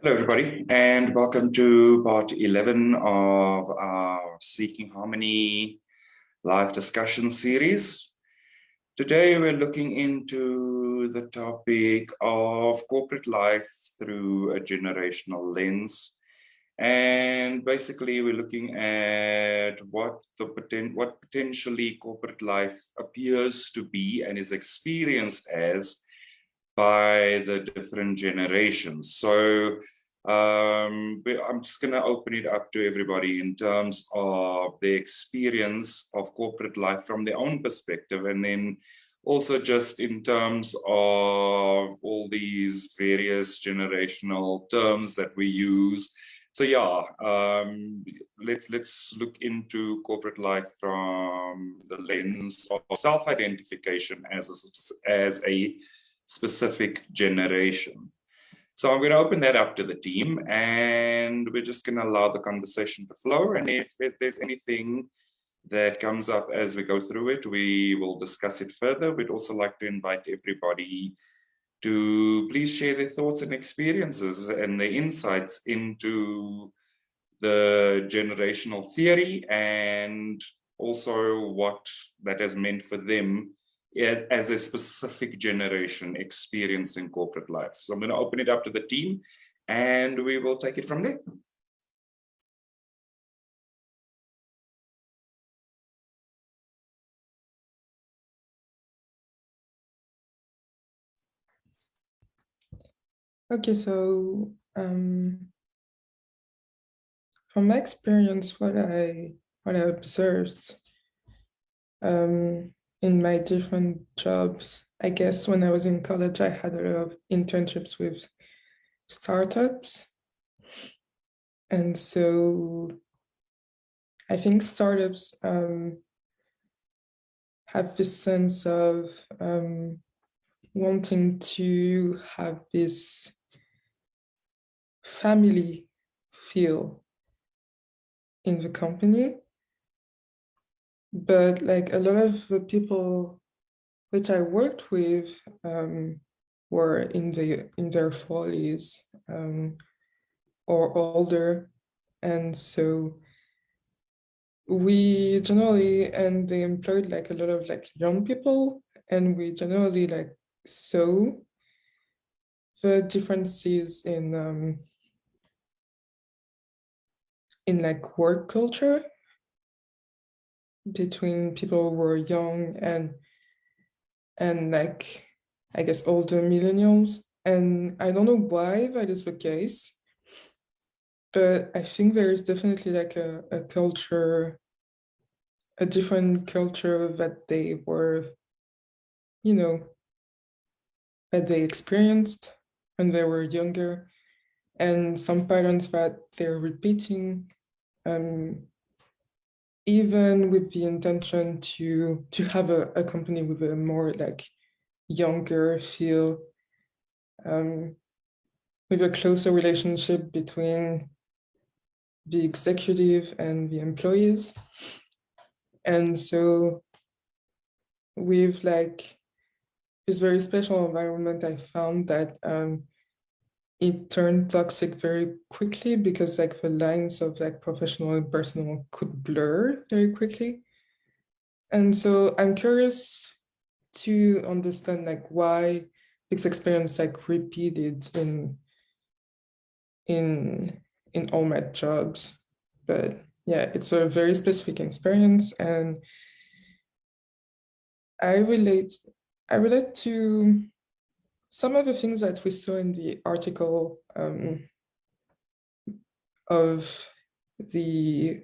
Hello, everybody, and welcome to part 11 of our Seeking Harmony live discussion series. Today, we're looking into the topic of corporate life through a generational lens. And basically, we're looking at what potentially corporate life appears to be and is experienced as by the different generations. So I'm just going to open it up to everybody in terms of the experience of corporate life from their own perspective, and then also just in terms of all these various generational terms that we use. So yeah, let's look into corporate life from the lens of self-identification as a specific generation. So I'm going to open that up to the team, and we're just going to allow the conversation to flow. And if there's anything that comes up as we go through it, we will discuss it further. We'd also like to invite everybody to please share their thoughts and experiences and their insights into the generational theory and also what that has meant for them as a specific generation experiencing corporate life. So I'm going to open it up to the team and we will take it from there. Okay, so from my experience, what I observed in my different jobs, I guess when I was in college, I had a lot of internships with startups. And so I think startups have this sense of wanting to have this family feel in the company. But like a lot of the people which I worked with were in their 40s or older. And so we generally, and they employed like a lot of like young people, and we generally like saw the differences in like work culture between people who were young and like, I guess, older millennials. And I don't know why that is the case, but I think there is definitely like a culture, a different culture that they were, that they experienced when they were younger, and some patterns that they're repeating, even with the intention to have a company with a more like younger feel, with a closer relationship between the executive and the employees. And so with like this very special environment, I found that it turned toxic very quickly because like the lines of like professional and personal could blur very quickly. And so I'm curious to understand like why this experience like repeated in all my jobs. But yeah, it's a very specific experience, and I relate to some of the things that we saw in the article of the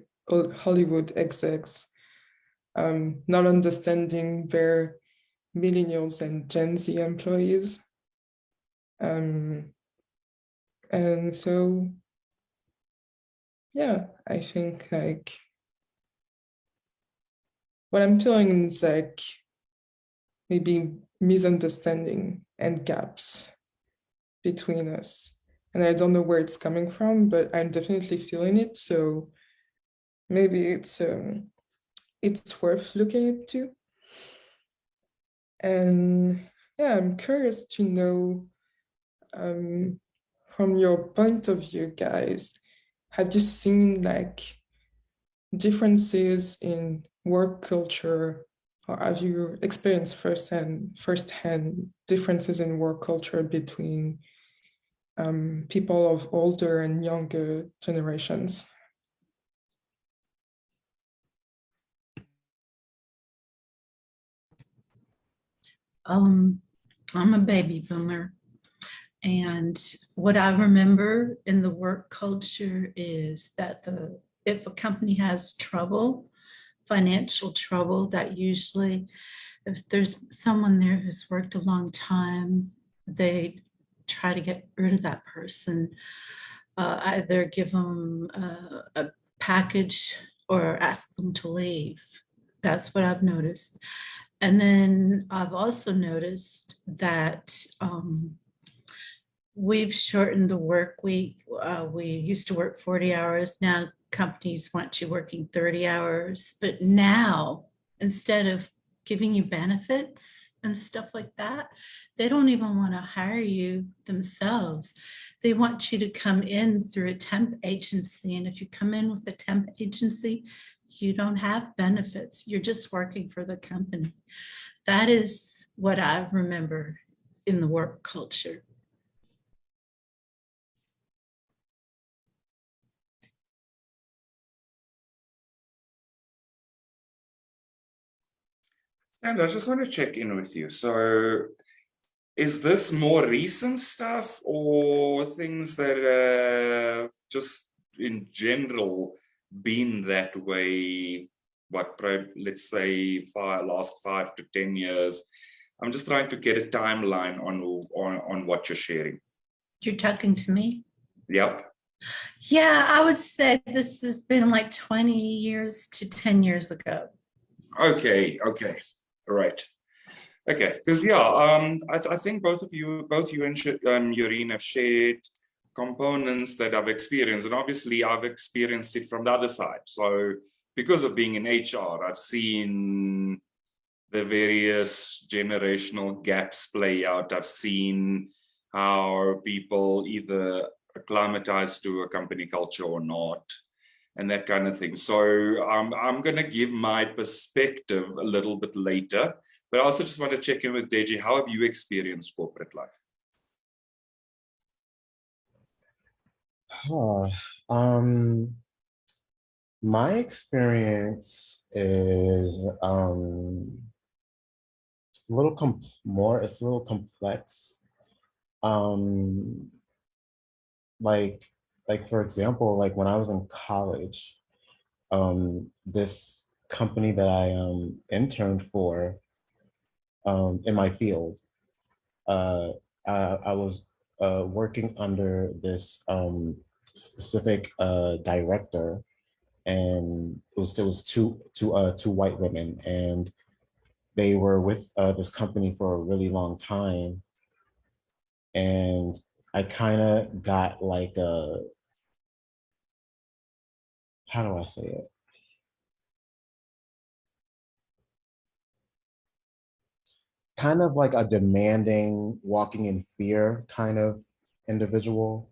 Hollywood execs not understanding their millennials and Gen Z employees. And so, yeah, I think like what I'm feeling is like maybe misunderstanding and gaps between us. And I don't know where it's coming from, but I'm definitely feeling it. So maybe it's worth looking into. And yeah, I'm curious to know from your point of view, guys, have you seen like differences in work culture, or have you experienced firsthand differences in work culture between people of older and younger generations? I'm a baby boomer, and what I remember in the work culture is that if a company has trouble, financial trouble, that usually, if there's someone there who's worked a long time, they try to get rid of that person, either give them a package or ask them to leave. That's what I've noticed. And then I've also noticed that we've shortened the work week. We used to work 40 hours. Now companies want you working 30 hours. But now, instead of giving you benefits and stuff like that, they don't even want to hire you themselves. They want you to come in through a temp agency. And if you come in with a temp agency, you don't have benefits. You're just working for the company. That is what I remember in the work culture. And I just want to check in with you. So is this more recent stuff or things that have just in general been that way, let's say last 5 to 10 years? I'm just trying to get a timeline on what you're sharing. You're talking to me? Yep. Yeah, I would say this has been like 20 years to 10 years ago. Okay, all right. Okay, because I think both you and Yoreen have shared components that I've experienced, and obviously I've experienced it from the other side. So because of being in HR, I've seen the various generational gaps play out. I've seen how people either acclimatize to a company culture or not, and that kind of thing. So I'm going to give my perspective a little bit later, but I also just want to check in with Deji. How have you experienced corporate life? My experience is it's a little complex. Like for example, like when I was in college, this company that I interned for in my field, I was working under this specific director, and it was two white women, and they were with this company for a really long time, and I kind of got like a, how do I say it? Kind of like a demanding, walking in fear kind of individual.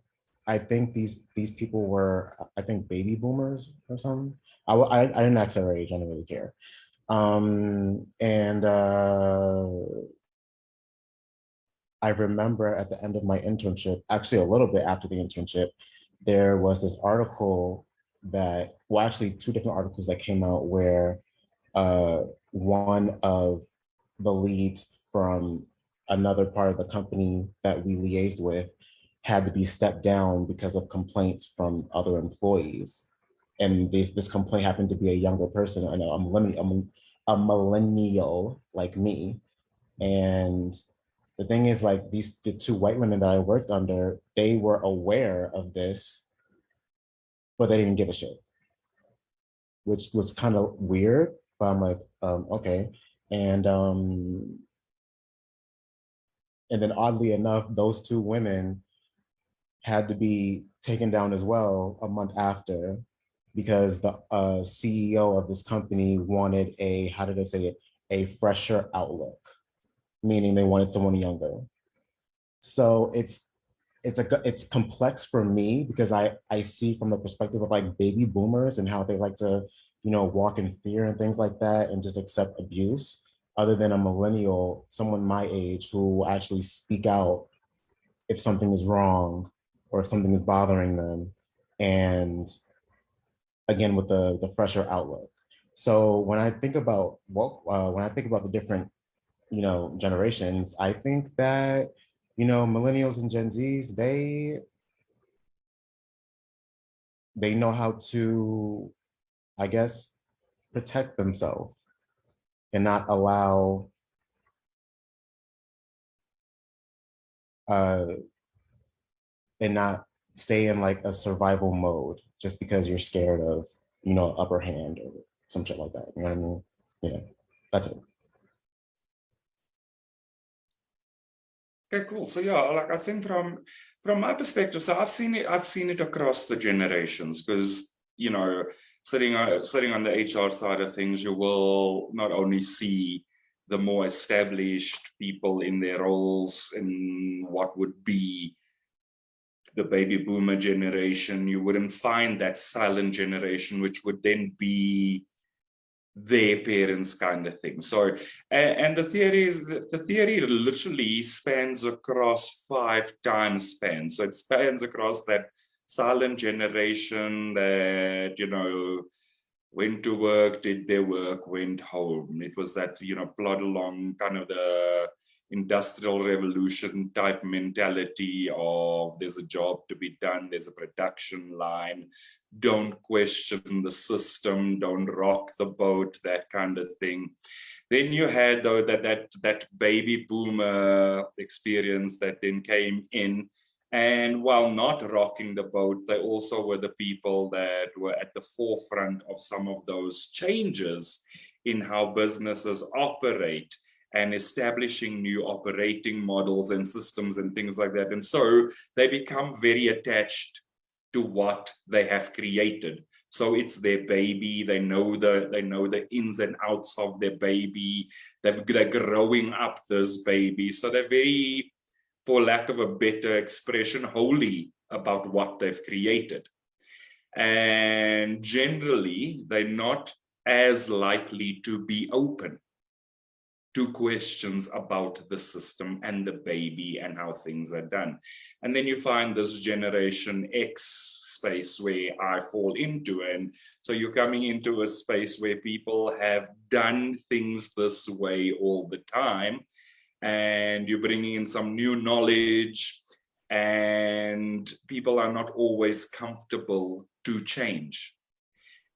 I think these people were, I think, baby boomers or something. I didn't ask their age. I don't really care. And I remember at the end of my internship, actually a little bit after the internship, there was this article that, well, actually two different articles that came out where one of the leads from another part of the company that we liaised with had to be stepped down because of complaints from other employees. And this complaint happened to be a younger person, and a millennial like me. And the thing is, like, the two white women that I worked under, they were aware of this, but they didn't give a shit, which was kind of weird. But I'm like, okay. And then oddly enough, those two women had to be taken down as well a month after, because the CEO of this company wanted a, how did I say it, a fresher outlook, meaning they wanted someone younger. So it's it's complex for me because I see from the perspective of like baby boomers and how they like to, walk in fear and things like that and just accept abuse, other than a millennial, someone my age who will actually speak out if something is wrong or if something is bothering them. And again, with the fresher outlook. So when I think about the different, generations, I think that, millennials and Gen Zs, they know how to, I guess, protect themselves and not allow and not stay in like a survival mode just because you're scared of, upper hand or some shit like that. You know what I mean? Yeah, that's it. Okay, cool. So yeah, like I think from my perspective, so I've seen it across the generations, because sitting on the HR side of things, you will not only see the more established people in their roles in what would be the baby boomer generation. You wouldn't find that silent generation, which would then be their parents kind of thing. So, and the theory is that the theory literally spans across 5 time spans. So it spans across that silent generation that, went to work, did their work, went home. It was that, plod along kind of the industrial revolution type mentality of there's a job to be done, there's a production line, don't question the system, don't rock the boat, that kind of thing. Then you had, though, that baby boomer experience that then came in, and while not rocking the boat, they also were the people that were at the forefront of some of those changes in how businesses operate and establishing new operating models and systems and things like that. And so they become very attached to what they have created. So it's their baby. They know the ins and outs of their baby. They're growing up this baby. So they're very, for lack of a better expression, holy about what they've created. And generally, they're not as likely to be open to questions about the system and the baby and how things are done. And then you find this Generation X space where I fall into. And so you're coming into a space where people have done things this way all the time, and you're bringing in some new knowledge, and people are not always comfortable to change.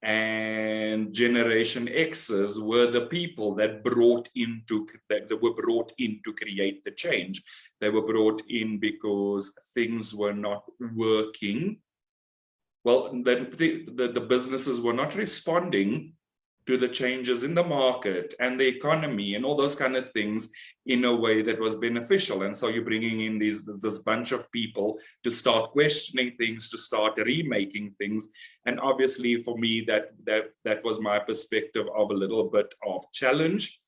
And Generation X's were the people that were brought in to create the change. They were brought in because things were not working. Well, the businesses were not responding to the changes in the market and the economy and all those kind of things in a way that was beneficial. And so you're bringing in this bunch of people to start questioning things, to start remaking things. And obviously for me, that was my perspective of a little bit of challenge,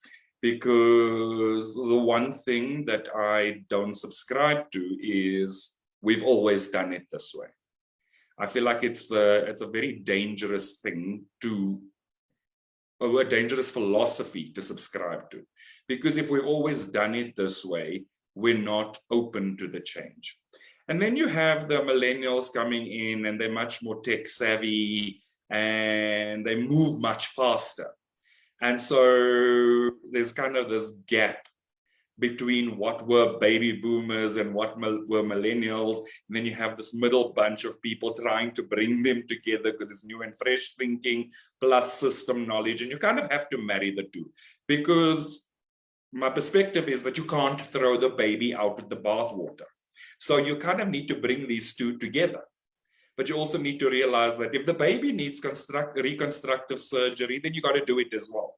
because the one thing that I don't subscribe to is we've always done it this way. I feel like it's a very dangerous thing a dangerous philosophy to subscribe to, because if we've always done it this way, we're not open to the change. And then you have the millennials coming in, and they're much more tech savvy and they move much faster. And so there's kind of this gap between what were baby boomers and what were millennials. And then you have this middle bunch of people trying to bring them together because it's new and fresh thinking plus system knowledge. And you kind of have to marry the two, because my perspective is that you can't throw the baby out with the bathwater. So you kind of need to bring these two together. But you also need to realize that if the baby needs reconstructive surgery, then you got to do it as well.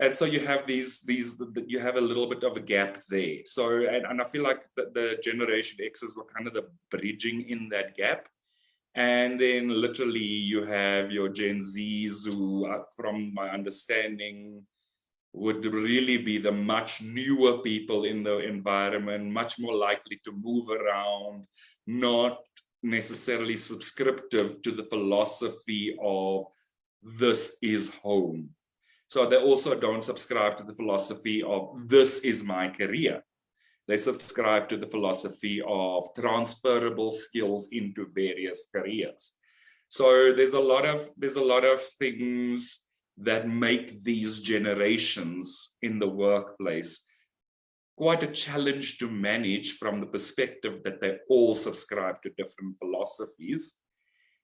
And so you have you have a little bit of a gap there. So, and I feel like the Generation X's were kind of the bridging in that gap. And then literally you have your Gen Zs who, from my understanding, would really be the much newer people in the environment, much more likely to move around, not necessarily subscriptive to the philosophy of this is home. So they also don't subscribe to the philosophy of this is my career. They subscribe to the philosophy of transferable skills into various careers. So there's a lot of things that make these generations in the workplace quite a challenge to manage from the perspective that they all subscribe to different philosophies.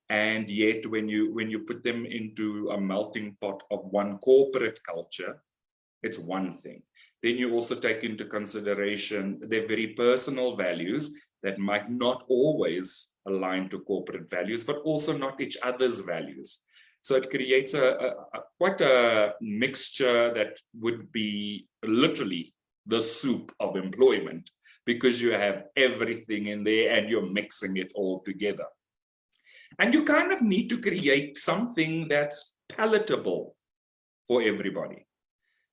And yet when you put them into a melting pot of one corporate culture, it's one thing. Then you also take into consideration their very personal values that might not always align to corporate values, but also not each other's values. So it creates quite a mixture that would be literally the soup of employment, because you have everything in there and you're mixing it all together. And you kind of need to create something that's palatable for everybody.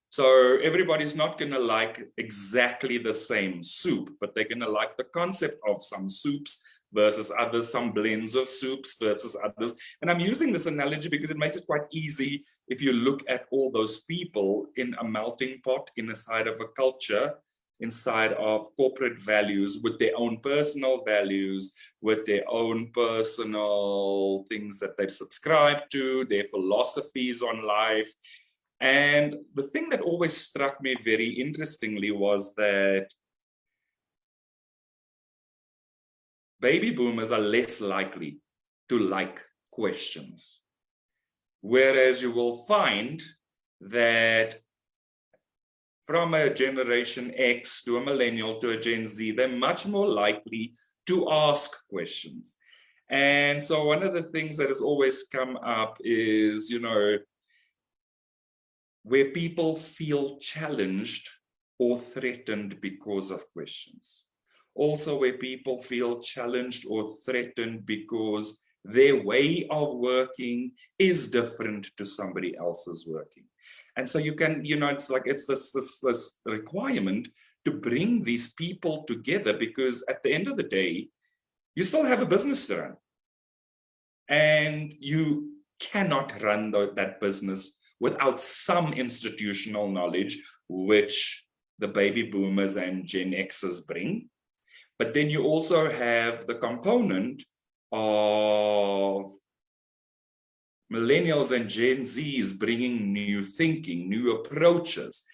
So everybody's not going to like exactly the same soup, but they're going to like the concept of some soups versus others, some blends of soups versus others. And I'm using this analogy because it makes it quite easy if you look at all those people in a melting pot, inside of a culture, inside of corporate values, with their own personal values, with their own personal things that they've subscribed to, their philosophies on life. And the thing that always struck me very interestingly was that baby boomers are less likely to like questions. Whereas you will find that from a generation X to a millennial to a Gen Z, they're much more likely to ask questions. And so one of the things that has always come up is, you know, where people feel challenged or threatened because of questions. Also where people feel challenged or threatened because their way of working is different to somebody else's working. And so you can, you know, it's like it's this requirement to bring these people together, because at the end of the day, you still have a business to run. And you cannot run that business without some institutional knowledge, which the baby boomers and Gen Xers bring. But then you also have the component of millennials and Gen Zs bringing new thinking, new approaches,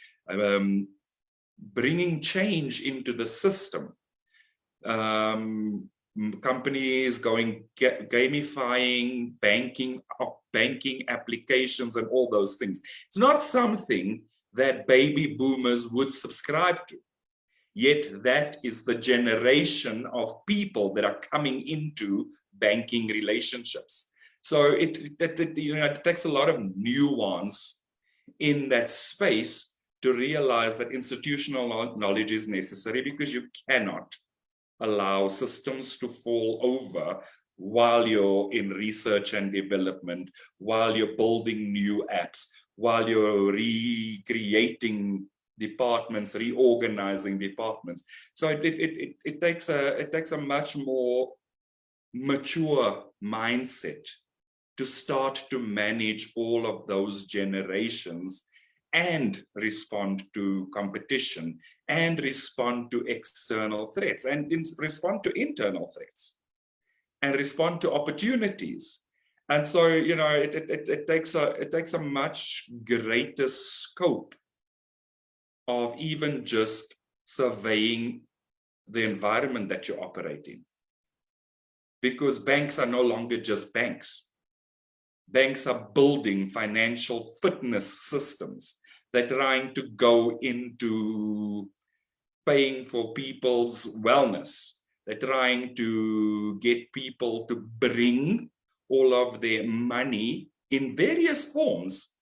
bringing change into the system. Companies gamifying banking applications and all those things. It's not something that baby boomers would subscribe to. Yet that is the generation of people that are coming into banking relationships. So it takes a lot of nuance in that space to realize that institutional knowledge is necessary, because you cannot allow systems to fall over while you're in research and development, while you're building new apps, while you're recreating departments, reorganizing departments. So it takes a much more mature mindset to start to manage all of those generations and respond to competition and respond to external threats and respond to internal threats and respond to opportunities. And so, you know, it takes a much greater scope of even just surveying the environment that you operate in. Because banks are no longer just banks. Banks are building financial fitness systems. They're trying to go into paying for people's wellness. They're trying to get people to bring all of their money in various forms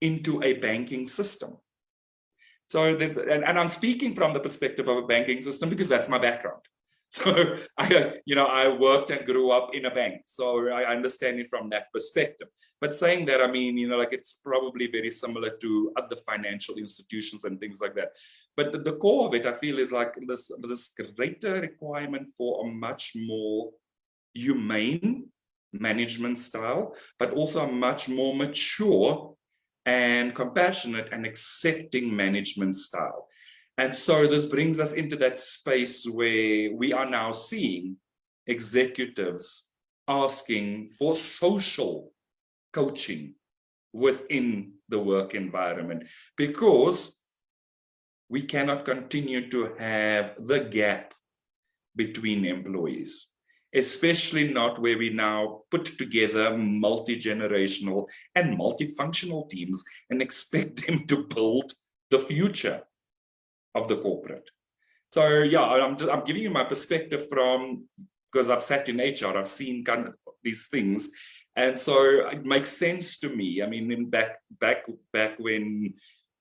into a banking system. So and I'm speaking from the perspective of a banking system because that's my background. So I worked and grew up in a bank, so I understand it from that perspective. But saying that, I mean, like it's probably very similar to other financial institutions and things like that. But the core of it, I feel, is like this greater requirement for a much more humane management style, but also a much more mature and compassionate and accepting management style. And so this brings us into that space where we are now seeing executives asking for social coaching within the work environment, because we cannot continue to have the gap between employees, especially not where we now put together multi-generational and multifunctional teams and expect them to build the future of the corporate. So yeah, I'm giving you my perspective from, because I've sat in HR, I've seen kind of these things, and so it makes sense to me. I mean, back when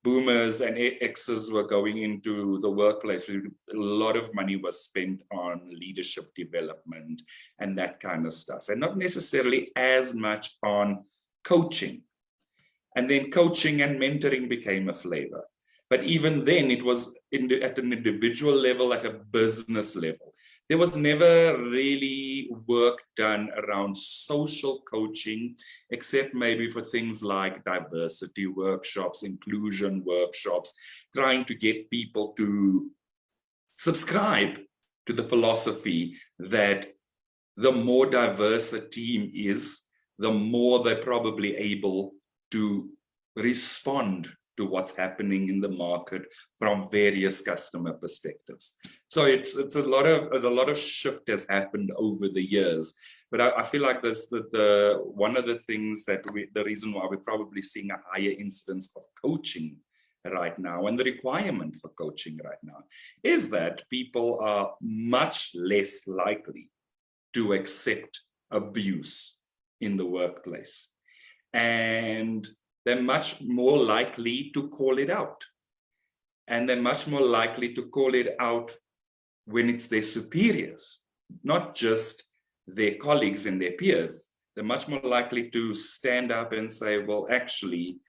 boomers and X's were going into the workplace, a lot of money was spent on leadership development and that kind of stuff, and not necessarily as much on coaching. And then coaching and mentoring became a flavor. But even then, it was at an individual level, at a business level. There was never really work done around social coaching, except maybe for things like diversity workshops, inclusion workshops, trying to get people to subscribe to the philosophy that the more diverse a team is, the more they're probably able to respond to what's happening in the market from various customer perspectives. So it's a lot of shift has happened over the years. But I feel like one of the things that the reason why we're probably seeing a higher incidence of coaching right now, and the requirement for coaching right now, is that people are much less likely to accept abuse in the workplace. And they're much more likely to call it out. And they're much more likely to call it out when it's their superiors, not just their colleagues and their peers. They're much more likely to stand up and say, well, actually,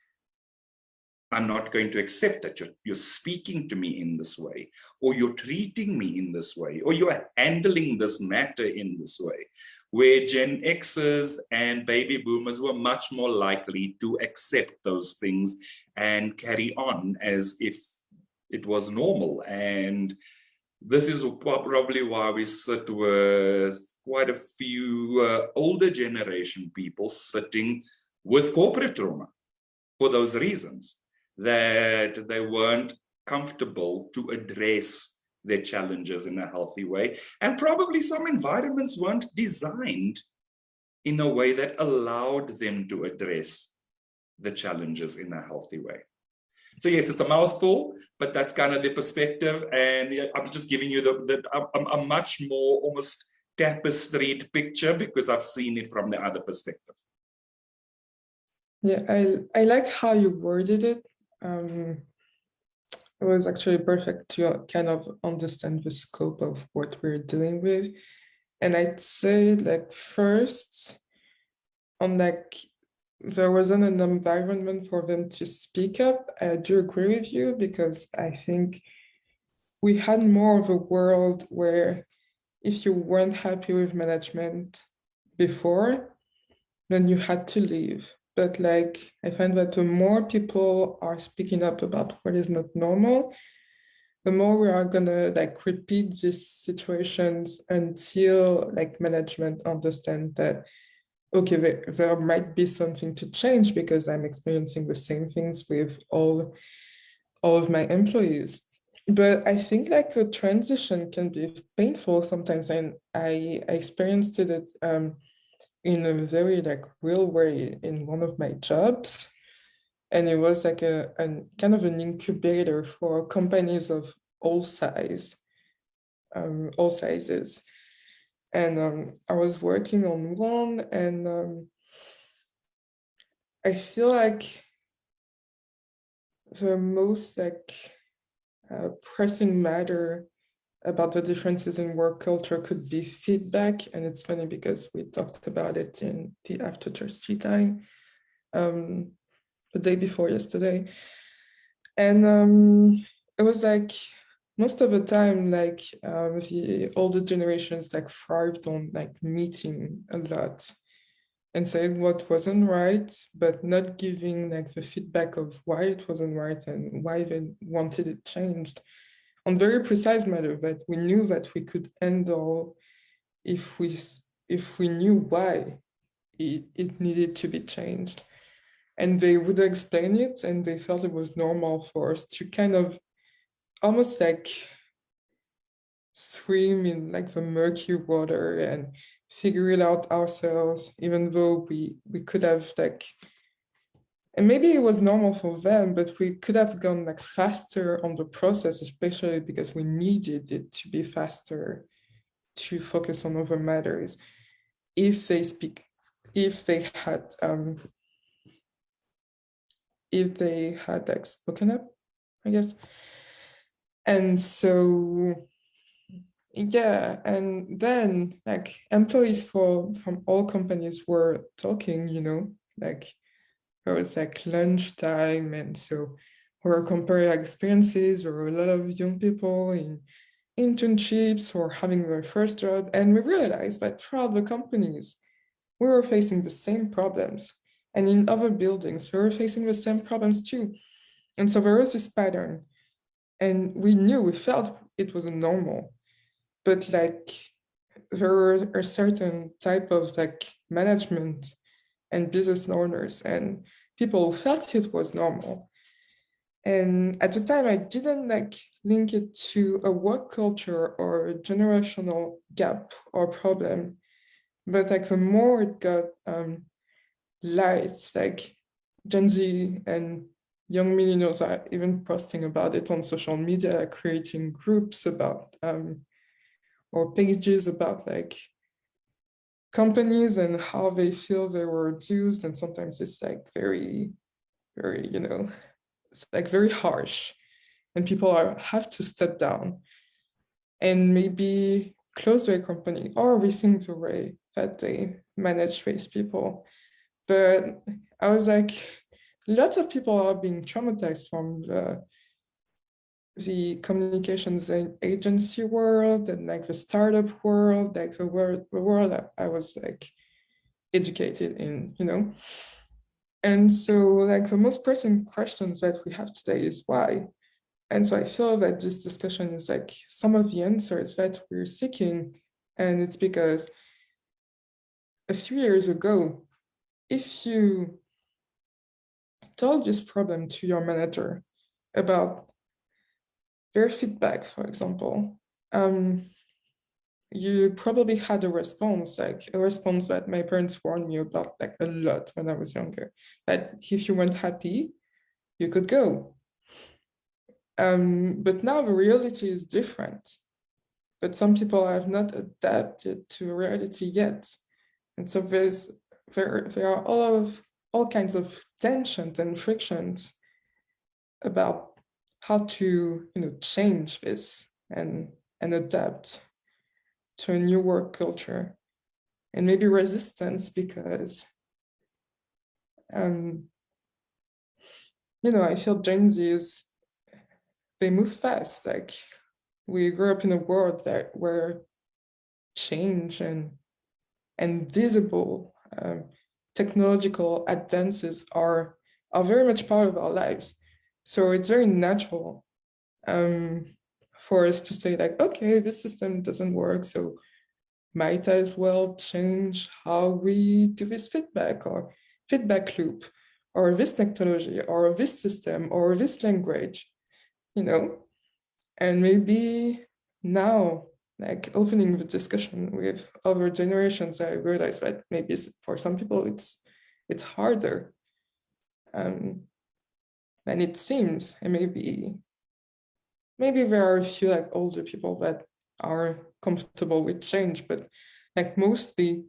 I'm not going to accept that you're speaking to me in this way, or you're treating me in this way, or you're handling this matter in this way. Where Gen Xers and baby boomers were much more likely to accept those things and carry on as if it was normal. And this is probably why we sit with quite a few older generation people sitting with corporate trauma for those reasons, that they weren't comfortable to address their challenges in a healthy way. And probably some environments weren't designed in a way that allowed them to address the challenges in a healthy way. So yes, it's a mouthful, but that's kind of the perspective. And I'm just giving you a much more almost tapestried picture, because I've seen it from the other perspective. Yeah, I like how you worded it. It was actually perfect to kind of understand the scope of what we're dealing with. And I'd say, like, first, there wasn't an environment for them to speak up. I do agree with you, because I think we had more of a world where if you weren't happy with management before, then you had to leave. But like, I find that the more people are speaking up about what is not normal, the more we are gonna like repeat these situations until like management understand that, okay, there might be something to change, because I'm experiencing the same things with all of my employees. But I think like the transition can be painful sometimes, and I experienced it in a very like real way in one of my jobs. And it was like a kind of an incubator for companies of all sizes. And I was working on one, and I feel like the most like pressing matter about the differences in work culture could be feedback. And it's funny because we talked about it in the after church tea time the day before yesterday. And it was like most of the time, like the older generations like thrived on like meeting a lot and saying what wasn't right, but not giving like the feedback of why it wasn't right and why they wanted it changed on very precise matter that we knew that we could handle if we knew why it needed to be changed. And they would explain it, and they felt it was normal for us to kind of almost like swim in like the murky water and figure it out ourselves, even though we could have like, and maybe it was normal for them, but we could have gone like faster on the process, especially because we needed it to be faster to focus on other matters. If they had like spoken up, I guess. And so, yeah, and then like employees from all companies were talking, like there was like lunchtime, and so we were comparing experiences. There were a lot of young people in internships or having their first job, and we realized that throughout the companies, we were facing the same problems. And in other buildings, we were facing the same problems too. And so there was this pattern. And we felt it was normal. But like there were a certain type of like management and business owners and people who felt it was normal. And at the time, I didn't like link it to a work culture or a generational gap or problem. But like the more it got lights, like Gen Z and young millennials are even posting about it on social media, creating groups about or pages about like companies and how they feel they were abused. And sometimes it's like very, very, it's like very harsh. And people have to step down and maybe close their company or rethink the way that they manage these people. But I was like, lots of people are being traumatized from the communications and agency world and like the startup world, like the world that I was like educated in, And so like the most pressing questions that we have today is why. And so I feel that this discussion is like some of the answers that we're seeking. And it's because a few years ago, if you told this problem to your manager about their feedback, for example, you probably had a response that my parents warned me about like a lot when I was younger, that if you weren't happy, you could go. But now the reality is different. But some people have not adapted to reality yet. And so there are all kinds of tensions and frictions about how to change this and adapt to a new work culture, and maybe resistance because I feel Gen Zs, they move fast. Like we grew up in a world where change and visible technological advances are very much part of our lives. So it's very natural for us to say like, okay, this system doesn't work, so might as well change how we do this feedback or feedback loop or this technology or this system or this language, and maybe now, like opening the discussion with other generations, I realize that maybe for some people it's harder than it seems. And maybe there are a few like older people that are comfortable with change, but like mostly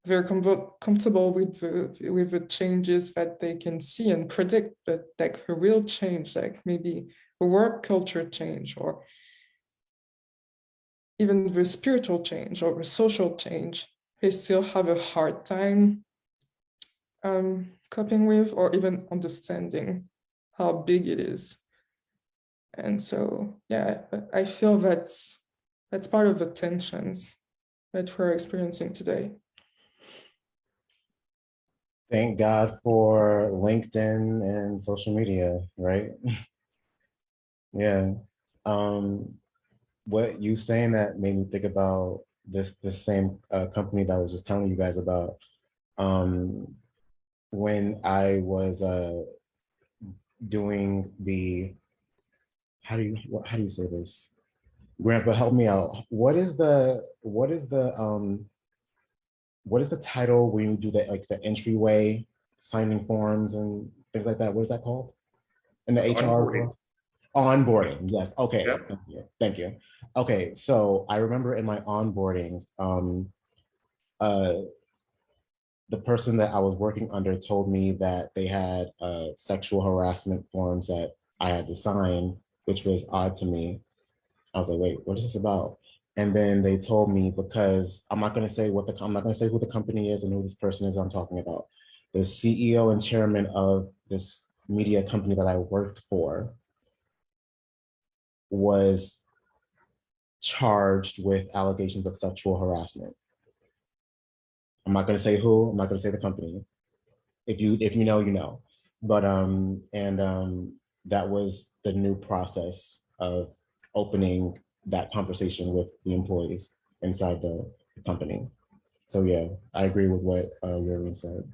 they're comfortable with the changes that they can see and predict, but like a real change, like maybe a work culture change or even the spiritual change or the social change, they still have a hard time coping with or even understanding how big it is. And so, yeah, I feel that's part of the tensions that we're experiencing today. Thank God for LinkedIn and social media, right? Yeah. What you saying that made me think about this same company that I was just telling you guys about. When I was doing the, how do you say this? Grandpa, help me out. What is the title when you do the like the entryway signing forms and things like that? What is that called? In the HR world? Onboarding, yes. Okay, Yeah. Thank you. Okay, so I remember in my onboarding, the person that I was working under told me that they had sexual harassment forms that I had to sign, which was odd to me. I was like, wait, what is this about? And then they told me, because I'm not going to say I'm not going to say who the company is and who this person is I'm talking about. The CEO and chairman of this media company that I worked for was charged with allegations of sexual harassment. I'm not going to say who, I'm not going to say the company. If you know, you know. But that was the new process of opening that conversation with the employees inside the company. So yeah, I agree with what Lilian said.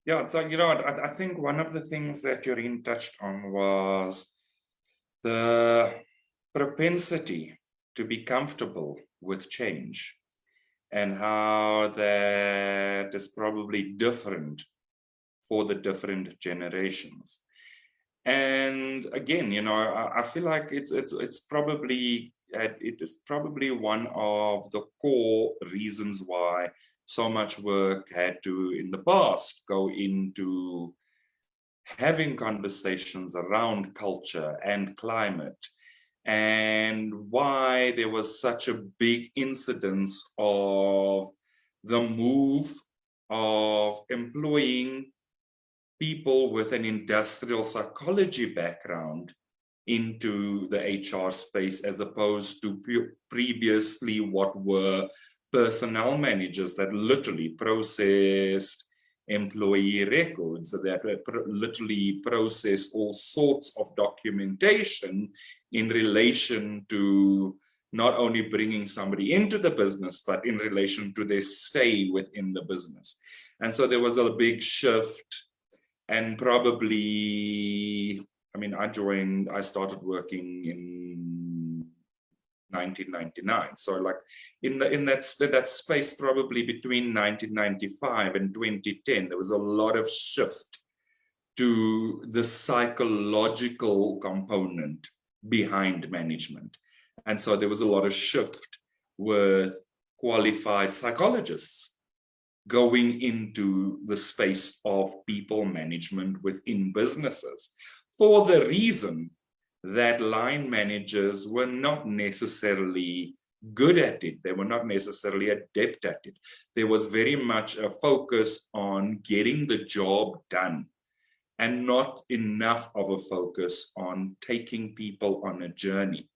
Yeah, so I think one of the things that Joreen touched on was the propensity to be comfortable with change and how that is probably different for the different generations. And again, I feel like it is probably one of the core reasons why so much work had to, in the past, go into having conversations around culture and climate, and why there was such a big incidence of the move of employing people with an industrial psychology background into the HR space, as opposed to previously what were personnel managers that literally processed employee records, that literally processed all sorts of documentation in relation to not only bringing somebody into the business, but in relation to their stay within the business. And so there was a big shift. And probably, I started working in 1999. So like in that space, probably between 1995 and 2010, there was a lot of shift to the psychological component behind management. And so there was a lot of shift with qualified psychologists going into the space of people management within businesses, for the reason that line managers were not necessarily good at it. They were not necessarily adept at it. There was very much a focus on getting the job done and not enough of a focus on taking people on a journey.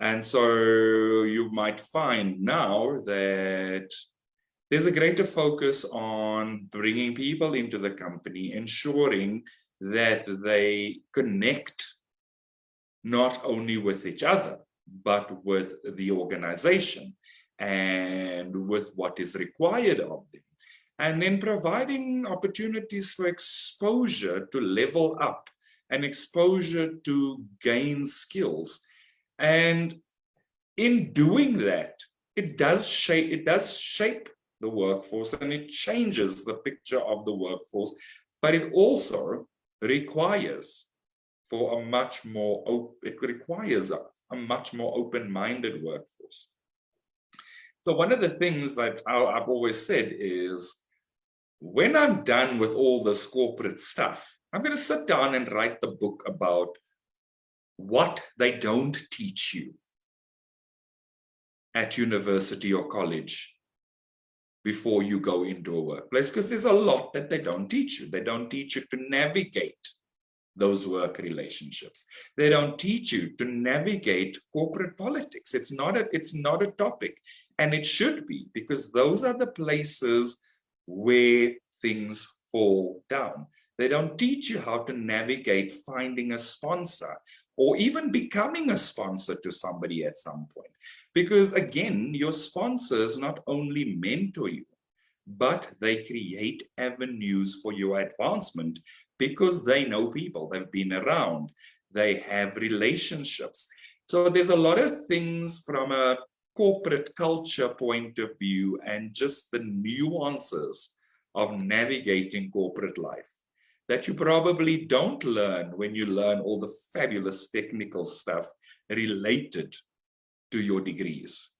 And so you might find now that there's a greater focus on bringing people into the company, ensuring that they connect not only with each other, but with the organization and with what is required of them. And then providing opportunities for exposure to level up and exposure to gain skills. And in doing that, it does shape the workforce, and it changes the picture of the workforce, but it also requires a much more open-minded workforce. So one of the things that I've always said is, when I'm done with all this corporate stuff, I'm going to sit down and write the book about what they don't teach you at university or college before you go into a workplace, because there's a lot that they don't teach you. They don't teach you to navigate those work relationships. They don't teach you to navigate corporate politics. It's not a topic, and it should be, because those are the places where things fall down. They don't teach you how to navigate finding a sponsor or even becoming a sponsor to somebody at some point. Because again, your sponsors not only mentor you, but they create avenues for your advancement because they know people, they've been around, they have relationships. So there's a lot of things from a corporate culture point of view and just the nuances of navigating corporate life that you probably don't learn when you learn all the fabulous technical stuff related to your degrees.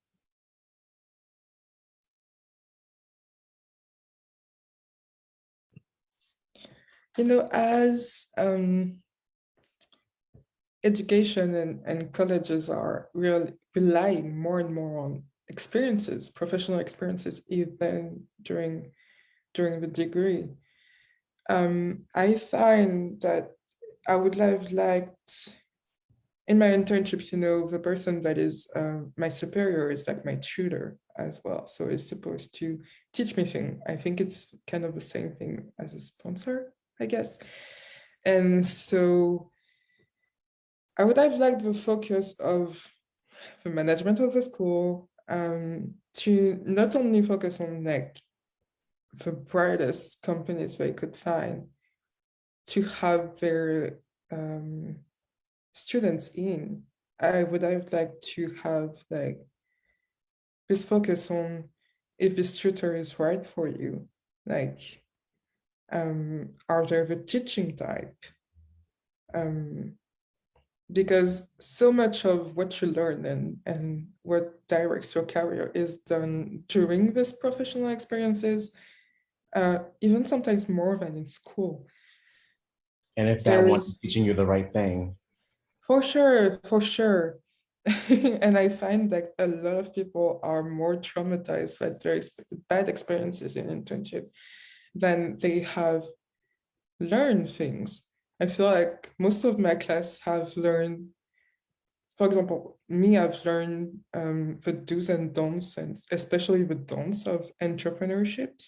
You know, as education and colleges are relying more and more on experiences, professional experiences, even during the degree, I find that I would have liked, in my internship, you know, the person that is my superior is like my tutor as well. So is supposed to teach me things. I think it's kind of the same thing as a sponsor, I guess. And so I would have liked the focus of the management of the school to not only focus on like the brightest companies they could find, to have their students in. I would have liked to have like this focus on if this tutor is right for you, like are they the teaching type? Because so much of what you learn and what directs your career is done during these professional experiences, even sometimes more than in school. And if that one is teaching you the right thing. For sure, for sure. And I find that a lot of people are more traumatized by very bad experiences in internship than they have learned things. I feel like most of my class have learned, for example, me, I've learned the do's and don'ts, and especially the don'ts of entrepreneurship,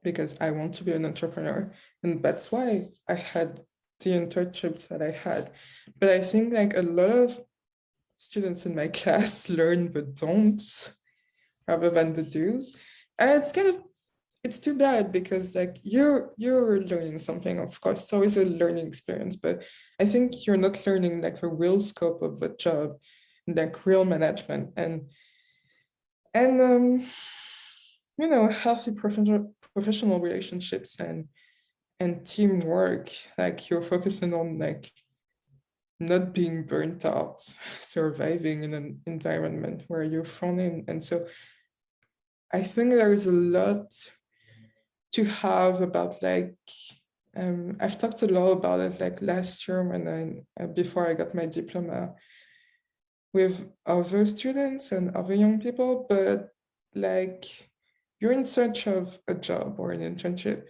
because I want to be an entrepreneur. And that's why I had the internships that I had. But I think like a lot of students in my class learn the don'ts rather than the do's. And it's too bad, because like you're learning something, of course, it's always a learning experience, but I think you're not learning like the real scope of the job, like real management and you know, healthy professional relationships and teamwork. Like you're focusing on like not being burnt out, surviving in an environment where you're thrown in. And so I think there is a lot to have about like, I've talked a lot about it like last year when before I got my diploma with other students and other young people, but like you're in search of a job or an internship,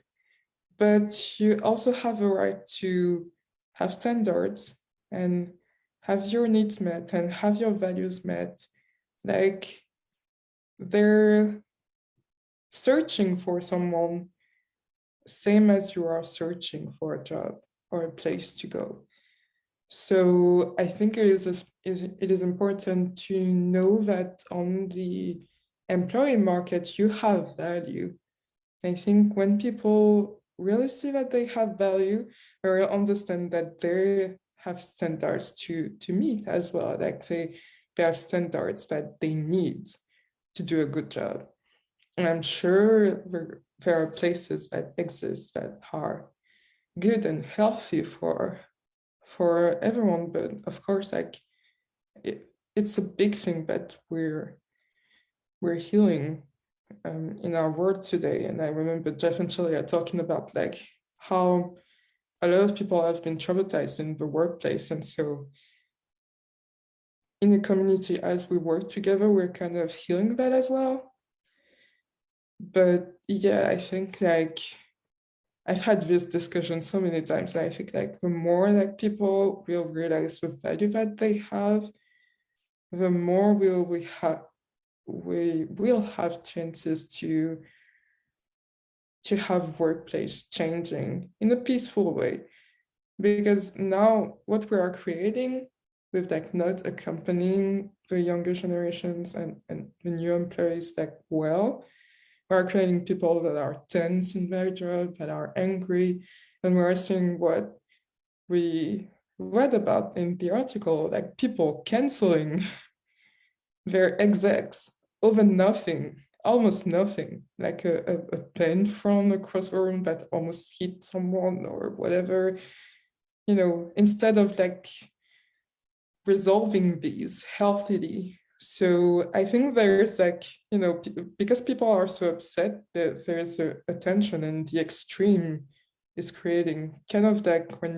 but you also have a right to have standards and have your needs met and have your values met. Like they're searching for someone same as you are searching for a job or a place to go. So I think it is important to know that on the employee market, you have value. I think when people really see that they have value, or understand that they have standards to meet as well, like they have standards that they need to do a good job. And I'm sure there are places that exist that are good and healthy for everyone, but of course, like it's a big thing that we're we're healing in our world today. And I remember Jeff and Shaleia talking about like how a lot of people have been traumatized in the workplace. And so in the community, as we work together, we're kind of healing that as well. But yeah, I think like I've had this discussion so many times, and I think like the more like people will realize the value that they have, the more we will have chances to have workplace changing in a peaceful way. Because now what we are creating with like not accompanying the younger generations and the new employees like well, we're creating people that are tense in their job, that are angry, and we're seeing what we read about in the article, like people canceling their execs over nothing, almost nothing, like a pen from across the room that almost hit someone or whatever, you know, instead of like resolving these healthily. So I think there's like, you know, because people are so upset that there's a tension, and the extreme is creating kind of like when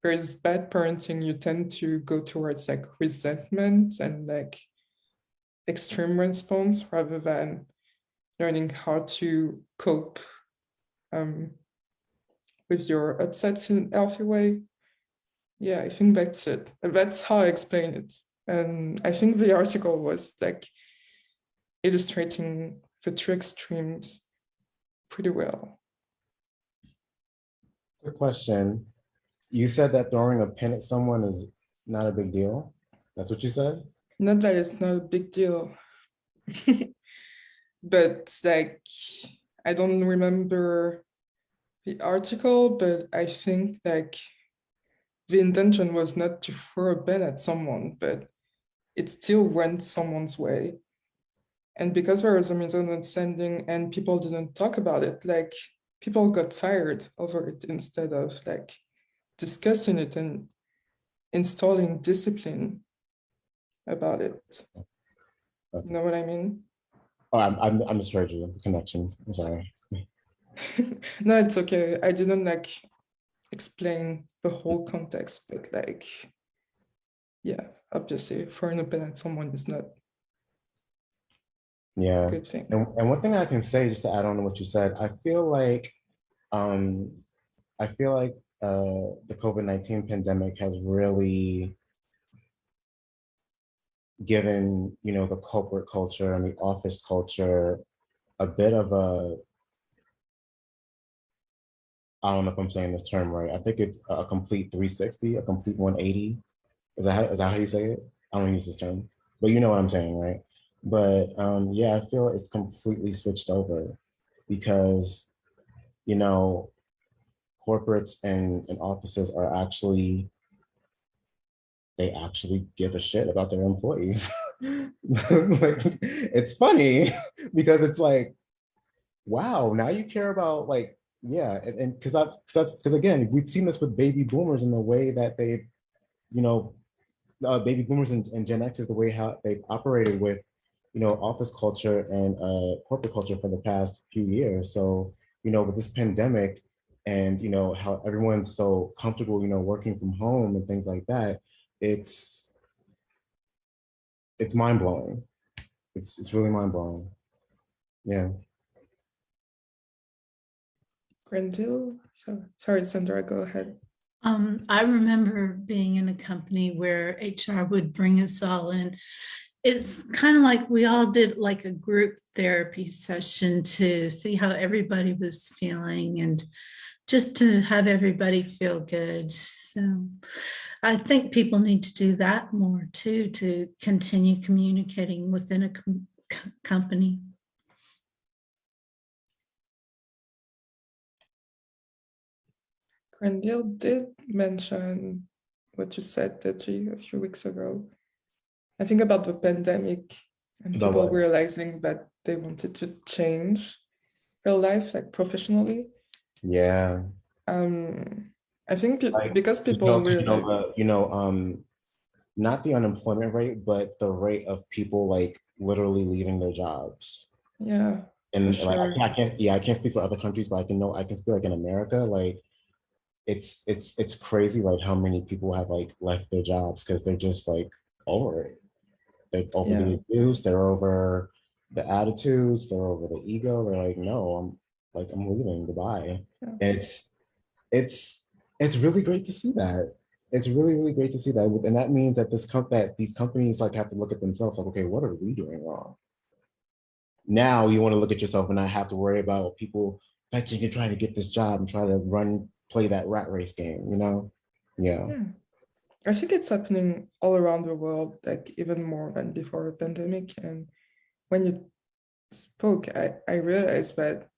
there's bad parenting, you tend to go towards like resentment and like extreme response rather than learning how to cope with your upsets in a healthy way. Yeah, I think that's it. That's how I explain it. And I think the article was like illustrating the two extremes pretty well. Good question. You said that throwing a pin at someone is not a big deal. That's what you said? Not that it's not a big deal, but like, I don't remember the article, but I think like the intention was not to throw a pen at someone, but it still went someone's way. And because there was a misunderstanding and people didn't talk about it, like people got fired over it instead of like discussing it and installing discipline about it. Okay. You know what I mean? Oh, I misheard you. Connections. I'm sorry. No, it's okay. I didn't like explain the whole context, but like, yeah, obviously throwing a pen at someone is not Yeah. a good thing. And one thing I can say, just to add on to what you said, I feel like the COVID-19 pandemic has really given, you know, the corporate culture and the office culture a bit of a, I don't know if I'm saying this term right. I think it's a complete 360, a complete 180. Is that how you say it? I don't use this term, but you know what I'm saying, right? But yeah, I feel it's completely switched over because, you know, corporates and offices are actually, they actually give a shit about their employees. Like, it's funny because it's like, wow, now you care about like, yeah, and because again, we've seen this with baby boomers in the way that they, you know, baby boomers and Gen X is the way how they've operated with, you know, office culture and corporate culture for the past few years. So, you know, with this pandemic and, you know, how everyone's so comfortable, you know, working from home and things like that, it's mind blowing. It's really mind blowing. Yeah. Grenville? So, sorry, Sandra, go ahead. I remember being in a company where HR would bring us all in. It's kind of like we all did like a group therapy session to see how everybody was feeling and just to have everybody feel good. So I think people need to do that more too, to continue communicating within a company. Grenville did mention what you said, Deji, a few weeks ago. I think about the pandemic and About people what? realizing that they wanted to change their life, like professionally. Yeah. I think Like, because you people know, realize. not the unemployment rate, but the rate of people like literally leaving their jobs. Yeah. And For like sure. I can't speak for other countries, but I can speak like in America, like it's crazy like how many people have like left their jobs because they're just like over it. They're over Yeah. the abuse, they're over the attitudes, they're over the ego. They're like, no, I'm leaving, goodbye. Yeah. And it's really great to see that. It's really, really great to see that. And that means that these companies like have to look at themselves like, okay, what are we doing wrong? Now you want to look at yourself and not have to worry about people fetching and trying to get this job and try to play that rat race game, you know? Yeah. Yeah. I think it's happening all around the world, like even more than before the pandemic. And when you spoke, I realized that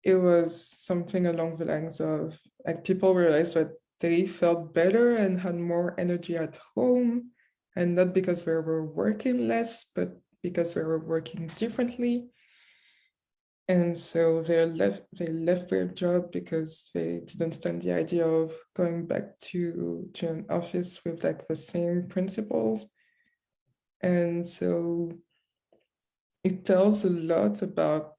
it was something along the lines of like people realized that they felt better and had more energy at home, and not because they were working less, but because they were working differently. And so they left their job because they didn't stand the idea of going back to an office with like the same principles. And so it tells a lot about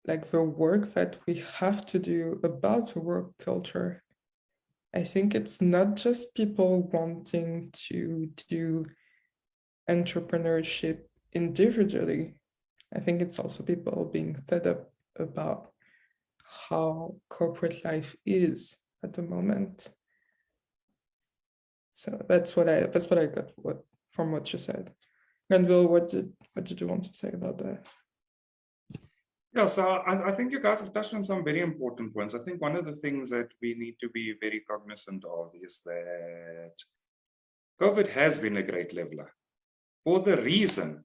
like the work that we have to do about the work culture. I think it's not just people wanting to do entrepreneurship individually. I think it's also people being fed up about how corporate life is at the moment. So that's what I got from what you said. Granville, what did you want to say about that? Yeah, so I think you guys have touched on some very important points. I think one of the things that we need to be very cognizant of is that COVID has been a great leveler for the reason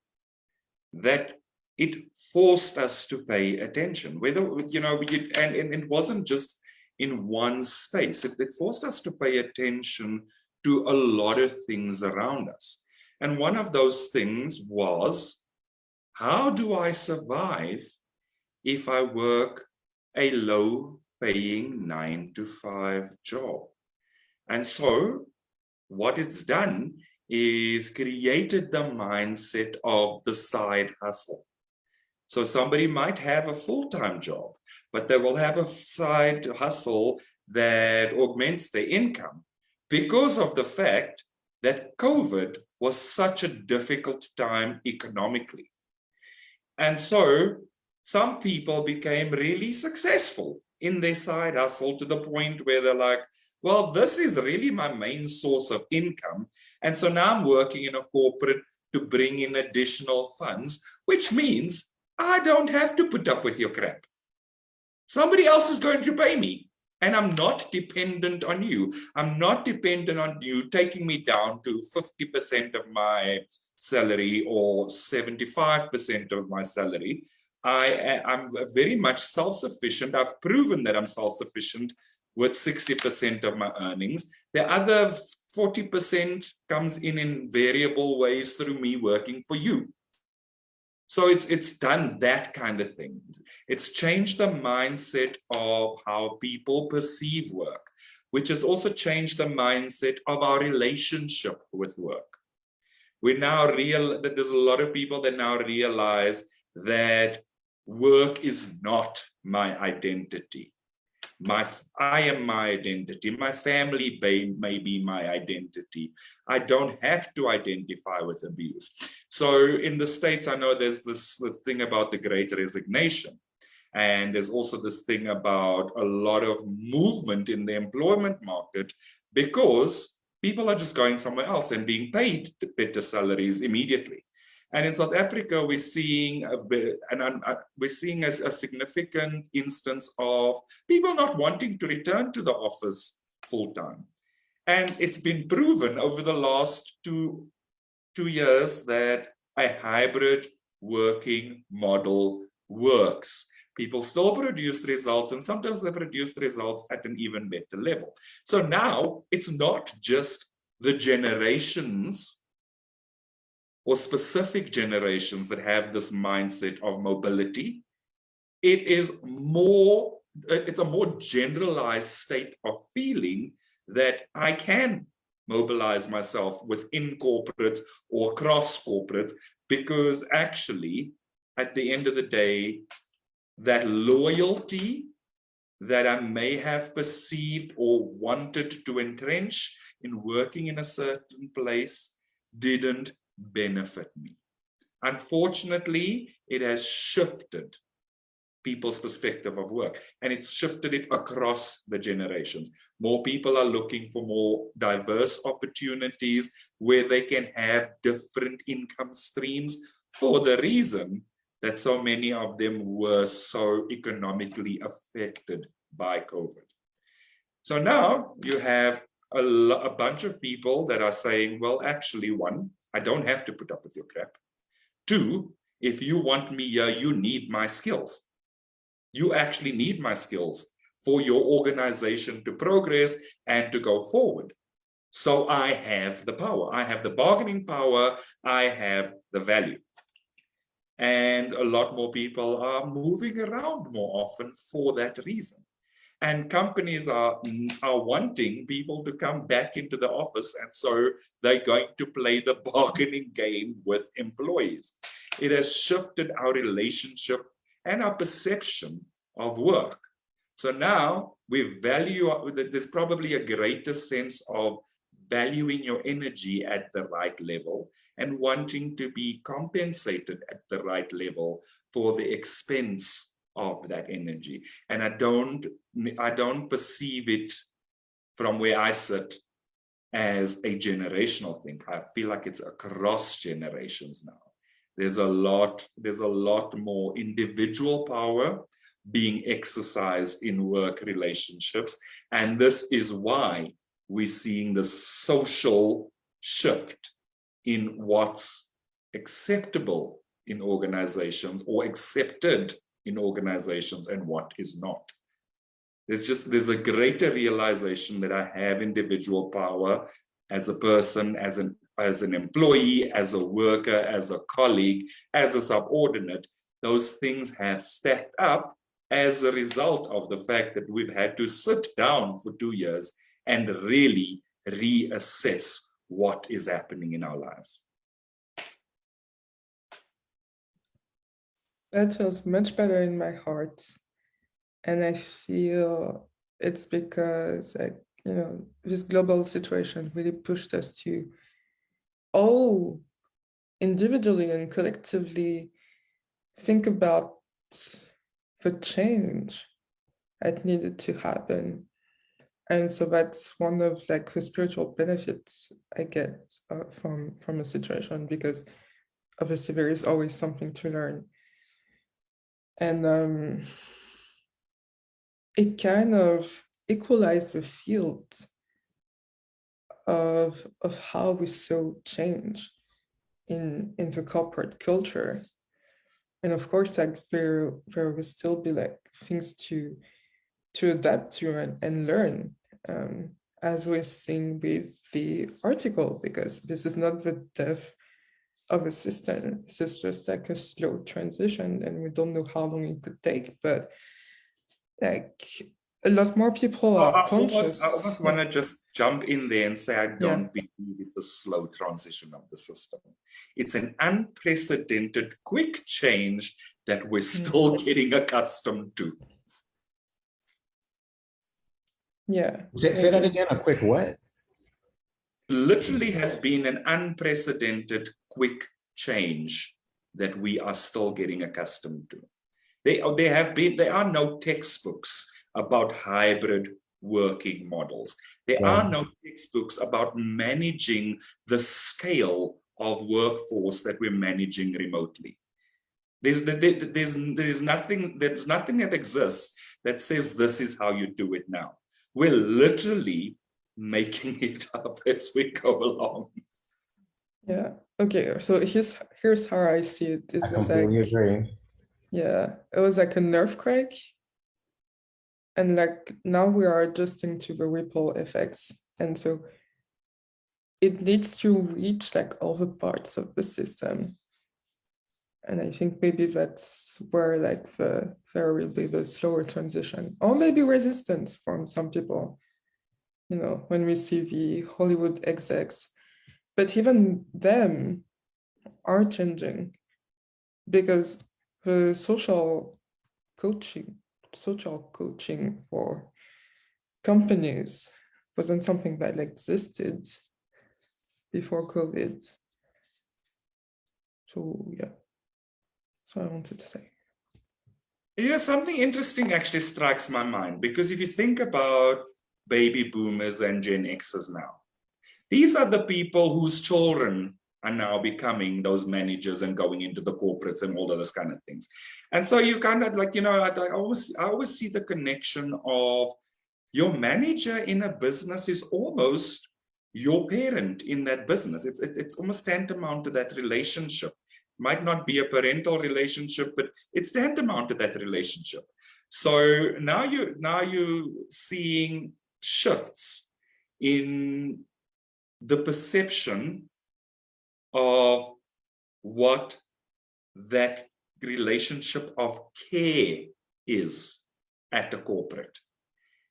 that it forced us to pay attention. Whether, you know, and it wasn't just in one space. It forced us to pay attention to a lot of things around us. And one of those things was, how do I survive if I work a low-paying 9-to-5 job? And so what it's done is created the mindset of the side hustle. So somebody might have a full-time job, but they will have a side hustle that augments their income because of the fact that COVID was such a difficult time economically. And so some people became really successful in their side hustle to the point where they're like, well, this is really my main source of income. And so now I'm working in a corporate to bring in additional funds, which means I don't have to put up with your crap. Somebody else is going to pay me. And I'm not dependent on you. I'm not dependent on you taking me down to 50% of my salary or 75% of my salary. I'm very much self-sufficient. I've proven that I'm self-sufficient with 60% of my earnings. The other 40% comes in variable ways through me working for you. So it's done that kind of thing. It's changed the mindset of how people perceive work, which has also changed the mindset of our relationship with work. We now that there's a lot of people that now realize that work is not my identity. I am my identity. My family may be my identity. I don't have to identify with abuse. So in the States, I know there's this thing about the Great Resignation. And there's also this thing about a lot of movement in the employment market because people are just going somewhere else and being paid better salaries immediately. And in South Africa, we're seeing a significant instance of people not wanting to return to the office full time. And it's been proven over the last two years that a hybrid working model works. People still produce results, and sometimes they produce results at an even better level. So now it's not just the generations or specific generations that have this mindset of mobility. It's a more generalized state of feeling that I can mobilize myself within corporates or across corporates, because actually, at the end of the day, that loyalty that I may have perceived or wanted to entrench in working in a certain place didn't benefit me. Unfortunately, it has shifted people's perspective of work, and it's shifted it across the generations. More people are looking for more diverse opportunities where they can have different income streams, for the reason that so many of them were so economically affected by COVID. So now you have a bunch of people that are saying, well, actually, one, I don't have to put up with your crap. Two, if you want me here, you need my skills. You actually need my skills for your organization to progress and to go forward. So I have the power. I have the bargaining power. I have the value. And a lot more people are moving around more often for that reason. And companies are wanting people to come back into the office, and so they're going to play the bargaining game with employees. It has shifted our relationship and our perception of work. So now we value, there's probably a greater sense of valuing your energy at the right level and wanting to be compensated at the right level for the expense of that energy. And I don't perceive it from where I sit as a generational thing. I feel like it's across generations now. There's a lot more individual power being exercised in work relationships. And this is why we're seeing the social shift in what's acceptable in organizations or accepted in organizations and what is not. There's a greater realization that I have individual power as a person, as an employee, as a worker, as a colleague, as a subordinate. Those things have stacked up as a result of the fact that we've had to sit down for 2 years and really reassess what is happening in our lives. That feels much better in my heart. And I feel it's because, this global situation really pushed us to all individually and collectively think about the change that needed to happen. And so that's one of the spiritual benefits I get from a situation, because obviously there is always something to learn. And it kind of equalized the field of how we saw change in the corporate culture. And of course, there will still be things to adapt to and learn, as we've seen with the article, because this is not the death of a system. This is just a slow transition, and we don't know how long it could take, but a lot more people are conscious. I almost want to just jump in there and say I don't believe it's a slow transition of the system. It's an unprecedented quick change that we're still getting accustomed to. Yeah. Say that again, a quick what? Literally has been an unprecedented quick change that we are still getting accustomed to. There are no textbooks about hybrid working models. There are no textbooks about managing the scale of workforce that we're managing remotely. There's nothing that exists that says this is how you do it now. We're literally making it up as we go along. Yeah. Okay. So here's how I see it. I completely agree. Yeah, it was like an earthquake, and now we are adjusting to the ripple effects, and so it needs to reach all the parts of the system. And I think maybe that's where there will be the slower transition, or maybe resistance from some people. you know, when we see the Hollywood execs, but even them are changing, because the social coaching for companies wasn't something that existed before COVID. So yeah, that's what I wanted to say. You know, something interesting actually strikes my mind, because if you think about baby boomers and Gen Xers now, these are the people whose children are now becoming those managers and going into the corporates and all of those kind of things. And so you kind of like, you know, I always see the connection of your manager in a business is almost your parent in that business. It's almost tantamount to that relationship. Might not be a parental relationship, but it's tantamount to that relationship. So now you're seeing shifts in the perception of what that relationship of care is at the corporate.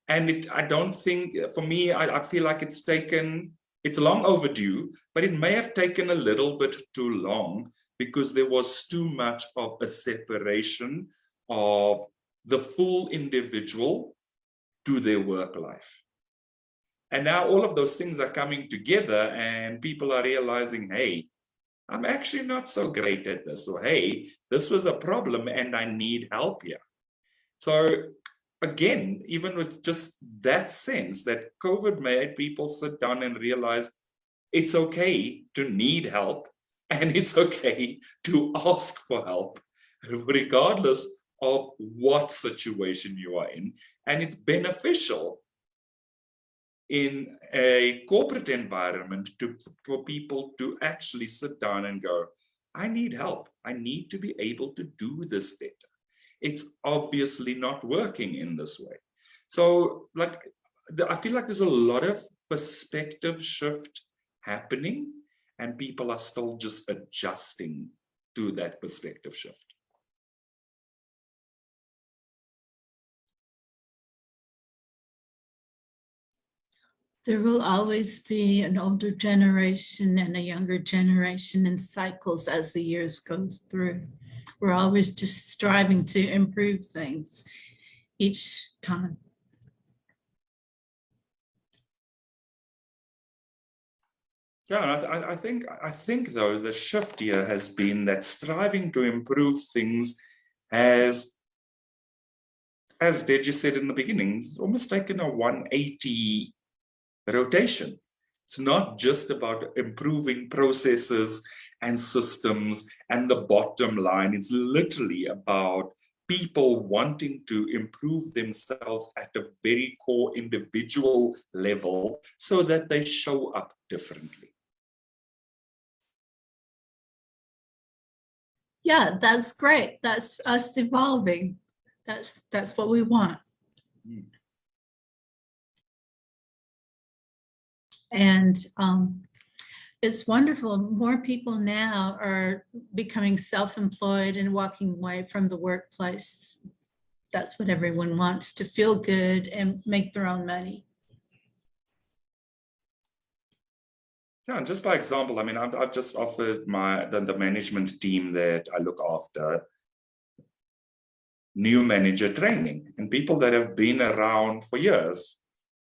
And I don't think, for me, I feel like it's long overdue, but it may have taken a little bit too long, because there was too much of a separation of the full individual to their work life. And now all of those things are coming together, and people are realizing, hey, I'm actually not so great at this, or hey, this was a problem and I need help here. So again, even with just that sense that COVID made people sit down and realize it's okay to need help, and it's okay to ask for help, regardless of what situation you are in. And it's beneficial in a corporate environment for people to actually sit down and go, I need help. I need to be able to do this better. It's obviously not working in this way. So like, I feel like there's a lot of perspective shift happening, and people are still just adjusting to that perspective shift. There will always be an older generation and a younger generation in cycles as the years goes through. We're always just striving to improve things each time. Yeah, I think though the shift here has been that striving to improve things has, as Deji said in the beginning, it's almost taken a 180 rotation. It's not just about improving processes and systems and the bottom line. It's literally about people wanting to improve themselves at a very core individual level so that they show up differently. Yeah, that's great. That's us evolving. That's what we want. Mm. And it's wonderful. More people now are becoming self-employed and walking away from the workplace. That's what everyone wants, to feel good and make their own money. Yeah, and just by example, I mean, I've just offered the management team that I look after new manager training, and people that have been around for years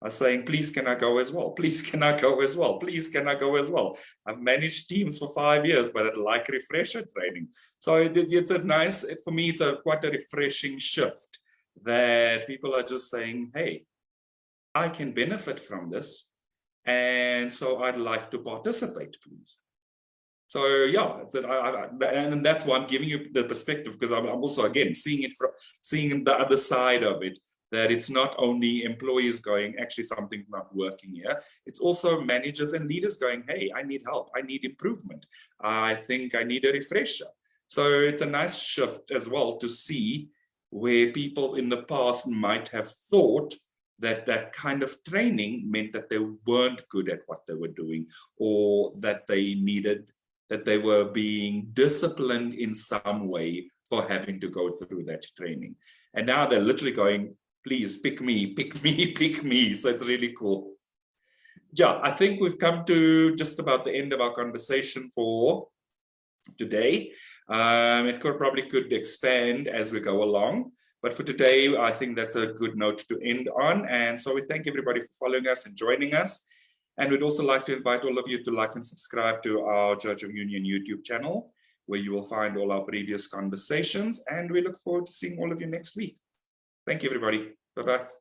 are saying, please, can I go as well? Please, can I go as well? Please, can I go as well? I've managed teams for 5 years, but I'd like refresher training. So it's a nice, for me, it's quite a refreshing shift that people are just saying, hey, I can benefit from this. And so I'd like to participate, please. So yeah, and that's why I'm giving you the perspective, because I'm also, again, seeing the other side of it, that it's not only employees going, actually something's not working here. It's also managers and leaders going, hey, I need help. I need improvement. I think I need a refresher. So it's a nice shift as well to see where people in the past might have thought that kind of training meant that they weren't good at what they were doing, or that they were being disciplined in some way for having to go through that training. And now they're literally going, please pick me, pick me, pick me. So it's really cool. yeah, I think we've come to just about the end of our conversation for today. It probably could expand as we go along, but for today, I think that's a good note to end on. And so we thank everybody for following us and joining us. And we'd also like to invite all of you to like and subscribe to our Church of Union YouTube channel, where you will find all our previous conversations. And we look forward to seeing all of you next week. Thank you, everybody. Bye-bye.